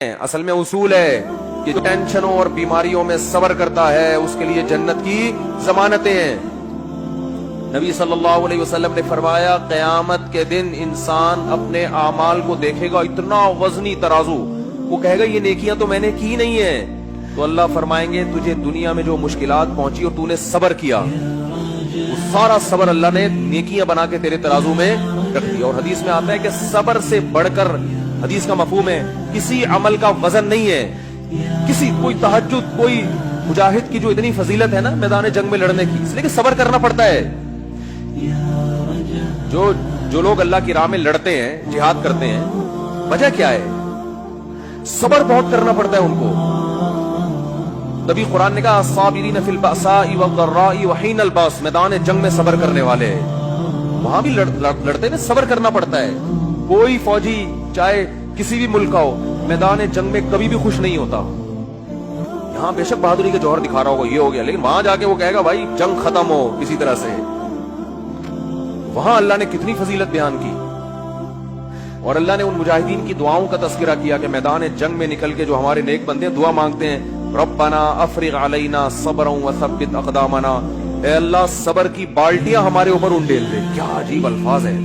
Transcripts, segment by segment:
اصل میں اصول ہے کہ جو ٹینشنوں اور بیماریوں میں صبر کرتا ہے اس کے لیے جنت کی ضمانتیں ہیں۔ نبی صلی اللہ علیہ وسلم نے فرمایا قیامت کے دن انسان اپنے اعمال کو دیکھے گا، اتنا وزنی ترازو، وہ کہے گا یہ نیکیاں تو میں نے کی نہیں ہیں، تو اللہ فرمائیں گے تجھے دنیا میں جو مشکلات پہنچی اور تو نے صبر کیا، وہ سارا صبر اللہ نے نیکیاں بنا کے تیرے ترازو میں رکھ دیا۔ اور حدیث میں آتا ہے کہ صبر سے بڑھ کر، حدیث کا مفہوم ہے، کسی عمل کا وزن نہیں ہے۔ کوئی تہجد، کوئی مجاہد کی جو اتنی فضیلت ہے نا میدان جنگ میں لڑنے کی، اس لیے کہ صبر کرنا پڑتا ہے۔ جو لوگ اللہ کی راہ میں لڑتے ہیں، جہاد کرتے ہیں، وجہ کیا ہے؟ صبر بہت کرنا پڑتا ہے ان کو۔ تبھی قرآن نے کہا الصابرین فی البأساء والضراء وحین الباس، میدان جنگ میں صبر کرنے والے، وہاں بھی لڑتے میں صبر کرنا پڑتا ہے۔ کوئی فوجی چاہے کسی بھی ملک کا ہو، میدان جنگ میں کبھی بھی خوش نہیں ہوتا۔ یہاں بے شک بہادری کا جوہر دکھا رہا ہوگا، یہ ہو گیا، لیکن وہاں جا کے وہ کہے گا بھائی جنگ ختم ہو کسی طرح سے۔ وہاں اللہ نے کتنی فضیلت بیان کی، اور اللہ نے ان مجاہدین کی دعاؤں کا تذکرہ کیا کہ میدان جنگ میں نکل کے جو ہمارے نیک بندے دعا مانگتے ہیں، ربنا افرغ علینا صبرا وثبت اقدامنا، اے اللہ صبر کی بالٹیاں ہمارے اوپر انڈیل دے۔ کیا عجیب الفاظ ہیں۔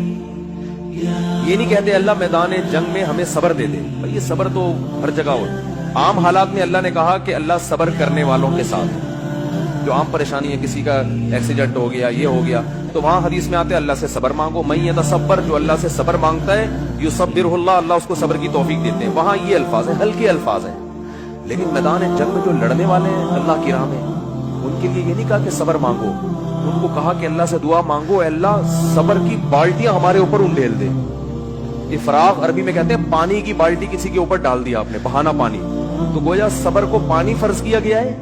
یہ نہیں کہتے اللہ میدان جنگ میں ہمیں صبر دے دے، بھائی یہ صبر تو ہر جگہ ہو۔ عام حالات میں اللہ نے کہا کہ اللہ صبر کرنے والوں کے ساتھ، جو عام پریشانی ہے، کسی کا ایکسیڈنٹ ہو گیا، یہ ہو گیا، تو وہاں حدیث میں آتے ہیں اللہ سے صبر مانگو، من یتصبر، جو اللہ سے صبر مانگتا ہے، یصبرہ اللہ، اللہ اس کو صبر کی توفیق دیتے ہیں۔ وہاں یہ الفاظ ہیں، ہلکے الفاظ ہیں۔ لیکن میدان جنگ میں جو لڑنے والے ہیں اللہ کی راہ میں، ان کے لیے یہ نہیں کہا کہ صبر مانگو، ان کو کہا کہ اللہ سے دعا مانگو، اے اللہ صبر کی بالٹیاں ہمارے اوپر انڈیل دے۔ افراغ عربی میں کہتے ہیں پانی کی بالٹی کسی کے اوپر ڈال دیا آپ نے، بہانا پانی، تو گویا صبر کو پانی فرض کیا گیا ہے،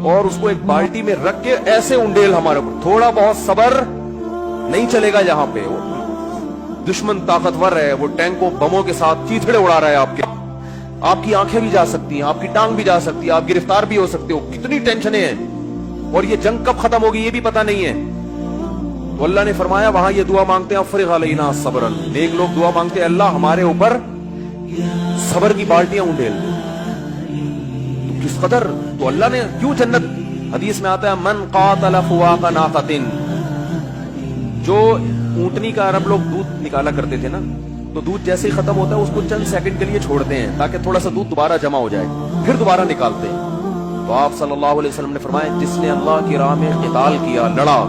اور اس کو ایک بالٹی میں رکھ کے ایسے انڈیل ہمارے اوپر۔ تھوڑا بہت صبر نہیں چلے گا یہاں پہ، دشمن طاقتور ہے، وہ ٹینکوں بموں کے ساتھ چیتھڑے اڑا رہا ہے آپ کے، آپ کی آنکھیں بھی جا سکتی ہیں، آپ کی ٹانگ بھی جا سکتی ہے، آپ گرفتار بھی ہو سکتے ہو، کتنی ٹینشنیں ہیں، اور یہ جنگ کب ختم ہوگی یہ بھی پتہ نہیں ہے۔ تو اللہ نے فرمایا وہاں یہ دعا مانگتے ہیں افرغ علینا صبرا، نیک لوگ دعا مانگتے ہیں اللہ ہمارے اوپر صبر کی بالٹیاں انڈیل دے۔ تو کس قدر، تو اللہ نے کیوں جنت، حدیث میں آتا ہے من قاتل فواق ناقۃ، جو اونٹنی کا عرب لوگ دودھ نکالا کرتے تھے نا، تو دودھ جیسے ہی ختم ہوتا ہے اس کو چند سیکنڈ کے لیے چھوڑتے ہیں تاکہ تھوڑا سا دودھ دوبارہ جمع ہو جائے، پھر دوبارہ نکالتے ہیں۔ تو آپ صلی اللہ علیہ وسلم نے فرمایا جس نے اللہ کی راہ میں قتال کیا، لڑا،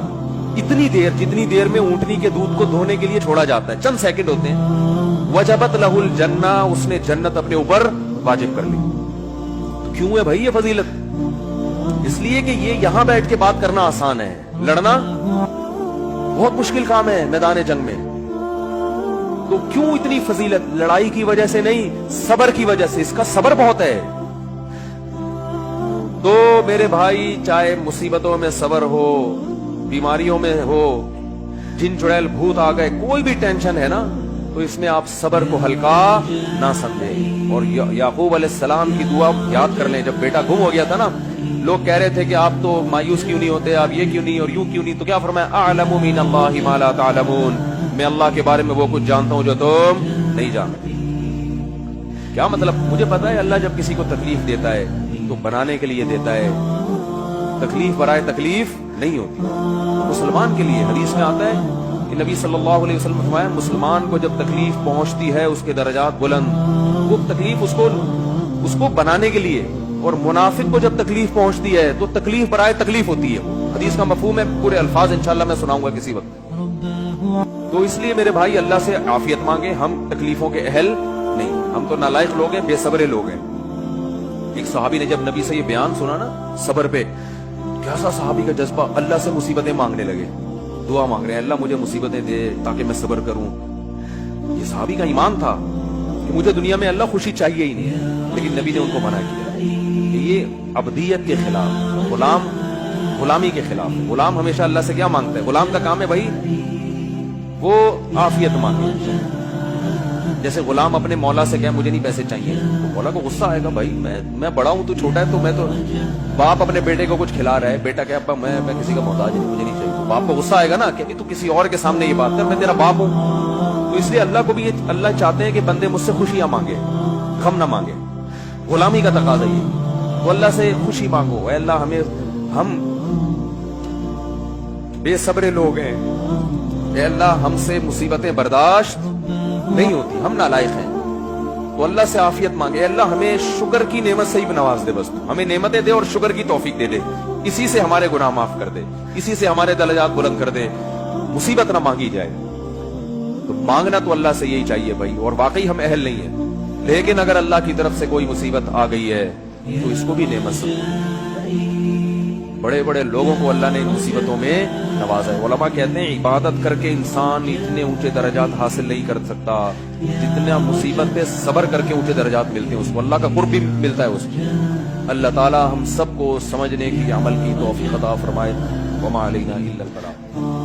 اتنی دیر جتنی دیر میں اونٹنی کے دودھ کو دھونے کے لیے چھوڑا جاتا ہے، چند سیکنڈ ہوتے ہیں، وجبت لہ الجنہ، اس نے جنت اپنے اوپر واجب کر لی۔ تو کیوں ہے بھائی یہ فضیلت؟ اس لیے کہ یہ یہاں بیٹھ کے بات کرنا آسان ہے، لڑنا بہت مشکل کام ہے میدان جنگ میں۔ تو کیوں اتنی فضیلت؟ لڑائی کی وجہ سے نہیں، صبر کی وجہ سے، اس کا صبر بہت ہے۔ تو میرے بھائی چاہے مصیبتوں میں صبر ہو، بیماریوں میں ہو، جن چڑیل بھوت آ گئے، کوئی بھی ٹینشن ہے نا، تو اس میں آپ صبر کو ہلکا نہ سمجھیں۔ اور یعقوب علیہ السلام کی دعا یاد کر لیں، جب بیٹا گم ہو گیا تھا نا، لوگ کہہ رہے تھے کہ آپ تو مایوس کیوں نہیں ہوتے، آپ یہ کیوں نہیں اور یوں کیوں نہیں، تو کیا فرمایا اعلم من اللہ ما لا تعلمون، میں اللہ کے بارے میں وہ کچھ جانتا ہوں جو تم نہیں جانتے۔ کیا مطلب؟ مجھے پتا ہے اللہ جب کسی کو تکلیف دیتا ہے تو بنانے کے لیے دیتا ہے، تکلیف برائے تکلیف نہیں ہوتی۔ مسلمان کے لیے حدیث میں آتا ہے کہ نبی صلی اللہ علیہ وسلم نے فرمایا مسلمان کو جب تکلیف پہنچتی ہے اس کے درجات بلند، وہ تکلیف اس کو بنانے کے لیے، اور منافق کو جب تکلیف پہنچتی ہے تو تکلیف برائے تکلیف ہوتی ہے۔ حدیث کا مفہوم ہے، پورے الفاظ انشاءاللہ میں سناؤں گا کسی وقت۔ تو اس لیے میرے بھائی اللہ سے عافیت مانگے، ہم تکلیفوں کے اہل نہیں، ہم تو نالائق لوگ ہیں، بے صبر لوگ ہیں۔ ایک صحابی نے جب نبی سے یہ بیان سنا نا صبر پہ، کیسا صحابی کا جذبہ، اللہ سے مصیبتیں مانگنے لگے، دعا مانگ رہے ہیں اللہ مجھے مصیبتیں دے تاکہ میں صبر کروں۔ یہ صحابی کا ایمان تھا کہ مجھے دنیا میں اللہ خوشی چاہیے ہی نہیں ہے، لیکن نبی نے ان کو منع کیا کہ یہ عبدیت کے خلاف، غلامی کے خلاف۔ غلام ہمیشہ اللہ سے کیا مانگتا ہے؟ غلام کا کام ہے بھائی وہ عافیت مانگے۔ جیسے غلام اپنے مولا سے کہے مجھے نہیں پیسے چاہیے، تو مولا کو غصہ آئے گا، بھائی میں بڑا ہوں تو چھوٹا ہے، تو میں تو، باپ اپنے بیٹے کو کچھ کھلا رہا ہے، بیٹا کہ ابا میں کسی کا محتاج نہیں، مجھے نہیں چاہیے، تو باپ کو غصہ آئے گا نا کہ تو کسی اور کے سامنے یہ بات کر، میں تیرا باپ ہوں۔ تو اس لیے اللہ کو بھی اللہ چاہتے ہیں کہ بندے مجھ سے خوشیاں مانگے، غم نہ مانگے۔ غلامی کا تقاضا یہ, تو اللہ سے خوشی مانگو, اے اللہ ہم بے صبر لوگ ہیں, اے اللہ ہم سے مصیبتیں برداشت نہیں ہوتی, ہم نالائق ہیں, تو اللہ سے عافیت مانگے, اے اللہ ہمیں شکر کی نعمت سے ہی نواز دے, بس ہمیں نعمتیں دے اور شکر کی توفیق دے دے, اسی سے ہمارے گناہ معاف کر دے, اسی سے ہمارے درجات بلند کر دے, مصیبت نہ مانگی جائے. تو مانگنا تو اللہ سے یہی چاہیے بھائی, اور واقعی ہم اہل نہیں ہیں, لیکن اگر اللہ کی طرف سے کوئی مصیبت آ گئی ہے تو اس کو بھی نعمت سمجھو. بڑے بڑے لوگوں کو اللہ نے ان مصیبتوں میں نوازا ہے. علماء کہتے ہیں عبادت کر کے انسان اتنے اونچے درجات حاصل نہیں کر سکتا جتنا مصیبت پہ صبر کر کے اونچے درجات ملتے ہیں, اس کو اللہ کا قرب بھی ملتا ہے اس کو. اللہ تعالی ہم سب کو سمجھنے کی, عمل کی توفیق عطا فرمائے. وما علینا الا البلاغ.